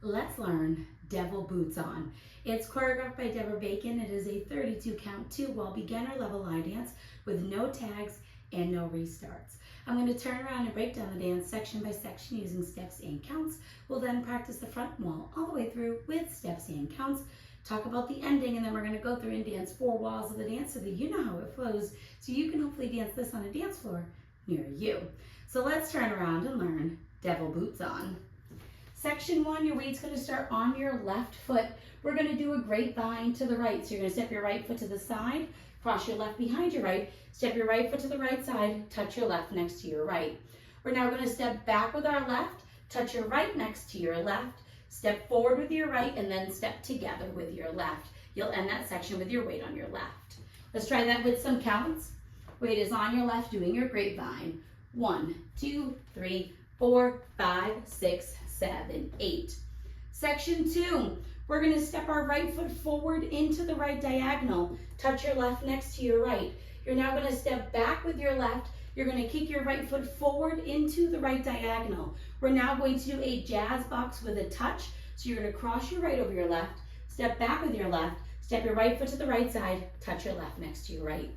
Let's learn Devil Boots On. It's choreographed by Deborah Bacon. It is a 32 count 2-wall beginner level eye dance with no tags and no restarts. I'm going to turn around and break down the dance section by section using steps and counts. We'll then practice the front wall all the way through with steps and counts, talk about the ending, and then we're going to go through and dance 4 walls of the dance so that you know how it flows, so you can hopefully dance this on a dance floor near you. So let's turn around and learn Devil Boots On. Section 1, your weight's going to start on your left foot. We're going to do a grapevine to the right. So you're going to step your right foot to the side, cross your left behind your right, step your right foot to the right side, touch your left next to your right. We're now going to step back with our left, touch your right next to your left, step forward with your right, and then step together with your left. You'll end that section with your weight on your left. Let's try that with some counts. Weight is on your left, doing your grapevine. 1, 2, 3, 4, 5, 6, 7, 8. Section 2, we're going to step our right foot forward into the right diagonal. Touch your left next to your right. You're now going to step back with your left. You're going to kick your right foot forward into the right diagonal. We're now going to do a jazz box with a touch. So you're going to cross your right over your left, step back with your left, step your right foot to the right side, touch your left next to your right.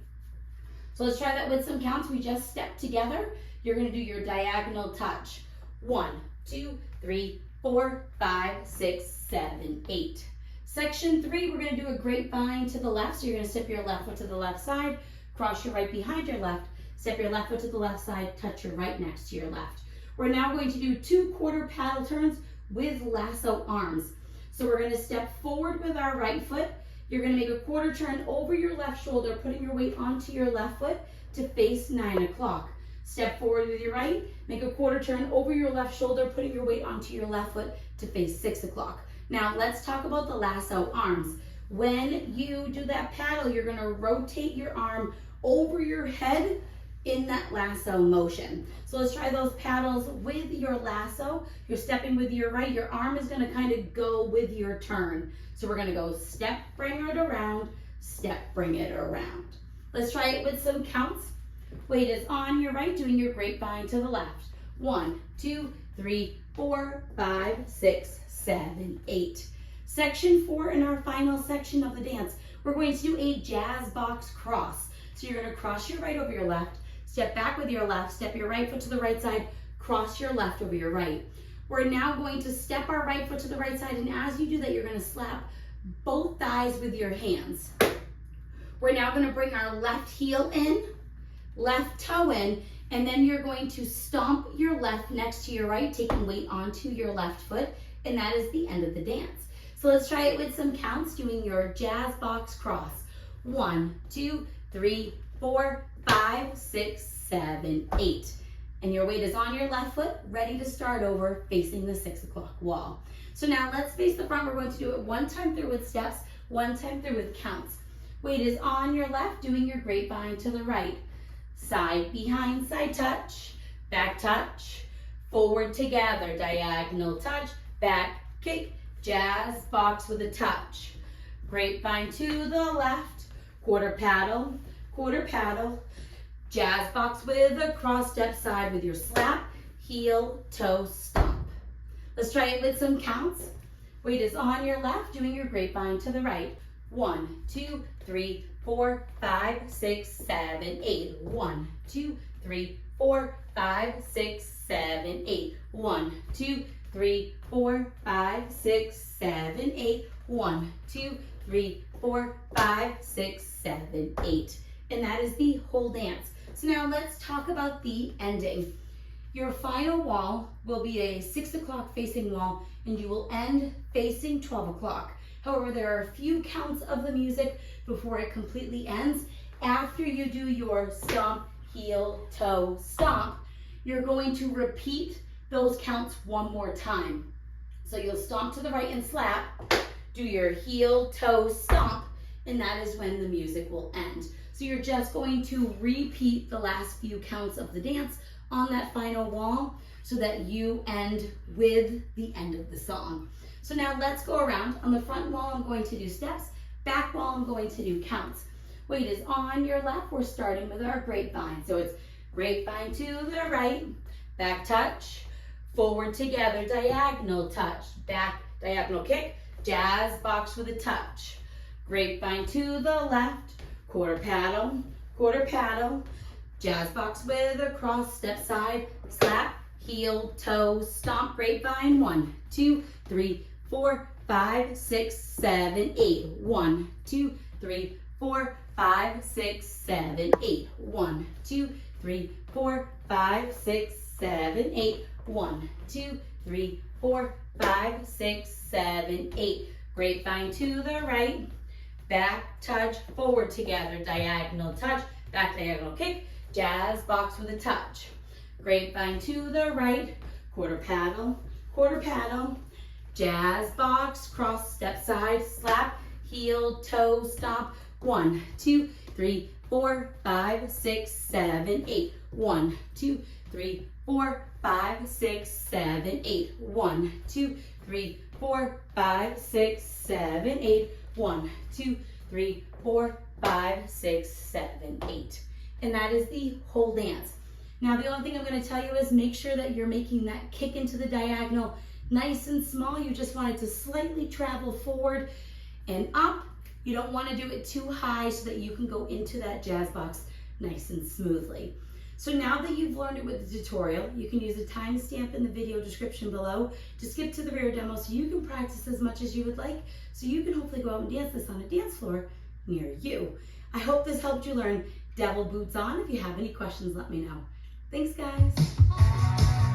So let's try that with some counts. We just stepped together. You're going to do your diagonal touch. 1, 2, 3, 4, 5, 6, 7, 8. Section 3, we're going to do a grapevine to the left. So you're going to step your left foot to the left side, cross your right behind your left, step your left foot to the left side, touch your right next to your left. We're now going to do 2 quarter paddle turns with lasso arms. So we're gonna step forward with our right foot. You're gonna make a quarter turn over your left shoulder, putting your weight onto your left foot to face 9 o'clock. Step forward with your right, make a quarter turn over your left shoulder, putting your weight onto your left foot to face 6 o'clock. Now let's talk about the lasso arms. When you do that paddle, you're gonna rotate your arm over your head in that lasso motion. So let's try those paddles with your lasso. You're stepping with your right, your arm is gonna kind of go with your turn. So we're gonna go step, bring it around, step, bring it around. Let's try it with some counts. Weight is on your right, doing your grapevine to the left. 1, 2, 3, 4, 5, 6, 7, 8. Section 4 in our final section of the dance, we're going to do a jazz box cross. So you're gonna cross your right over your left, step back with your left, step your right foot to the right side, cross your left over your right. We're now going to step our right foot to the right side, and as you do that, you're gonna slap both thighs with your hands. We're now gonna bring our left heel in, left toe in, and then you're going to stomp your left next to your right, taking weight onto your left foot, and that is the end of the dance. So let's try it with some counts, doing your jazz box cross. 1, 2, 3, 4, 5, 6, 7, 8. And your weight is on your left foot, ready to start over, facing the 6 o'clock wall. So now let's face the front. We're going to do it one time through with steps, one time through with counts. Weight is on your left, doing your grapevine to the right. Side behind side touch, back touch, forward together, diagonal touch, back kick, jazz box with a touch. Grapevine to the left, quarter paddle, jazz box with a cross step side with your slap, heel, toe, stomp. Let's try it with some counts. Weight is on your left, doing your grapevine to the right. 1, 2, 3, 4, 5, 6, 7, 8. 1, 2, 3, 4, 5, 6, 7, 8. 1, 2, 3, 4, 5, 6, 7, 8. 1, 2, 3, 4, 5, 6, 7, 8. And that is the whole dance. So now let's talk about the ending. Your final wall will be a 6 o'clock facing wall, and you will end facing 12 o'clock. However, there are a few counts of the music before it completely ends. After you do your stomp, heel, toe, stomp, you're going to repeat those counts one more time. So you'll stomp to the right and slap, do your heel, toe, stomp, and that is when the music will end. So you're just going to repeat the last few counts of the dance on that final wall so that you end with the end of the song. So now let's go around. On the front wall, I'm going to do steps. Back wall, I'm going to do counts. Weight is on your left. We're starting with our grapevine. So it's grapevine to the right, back touch, forward together, diagonal touch, back diagonal kick, jazz box with a touch. Grapevine to the left, quarter paddle, jazz box with a cross, step side, slap, heel, toe, stomp, grapevine. 1, 2, 3, 4, 5, 6, 7, 8. 1, 2, 3, 4, 5, 6, 7, 8. 1, 2, 3, 4, 5, 6, 7, 8. 1, 2, 3, 4, 5, 6, 7, 8. Grapevine to the right, back touch, forward together, diagonal touch, back diagonal kick, jazz box with a touch. Grapevine to the right, quarter paddle, jazz box, cross, step side, slap, heel, toe, stomp. 1, 2, 3, 4, 5, 6, 7, 8. 1, 2, 3, 4, 5, 6, 7, 8. 1, 2, 3, 4, 5, 6, 7, 8. 1, 2, 3, 4, 5, 6, 7, 8. And that is the whole dance. Now the only thing I'm going to tell you is make sure that you're making that kick into the diagonal nice and small. You just want it to slightly travel forward and up. You don't want to do it too high so that you can go into that jazz box nice and smoothly. So now that you've learned it with the tutorial, you can use a timestamp in the video description below to skip to the rear demo so you can practice as much as you would like, so you can hopefully go out and dance this on a dance floor near you. I hope this helped you learn Devil Boots On. If you have any questions, let me know. Thanks, guys.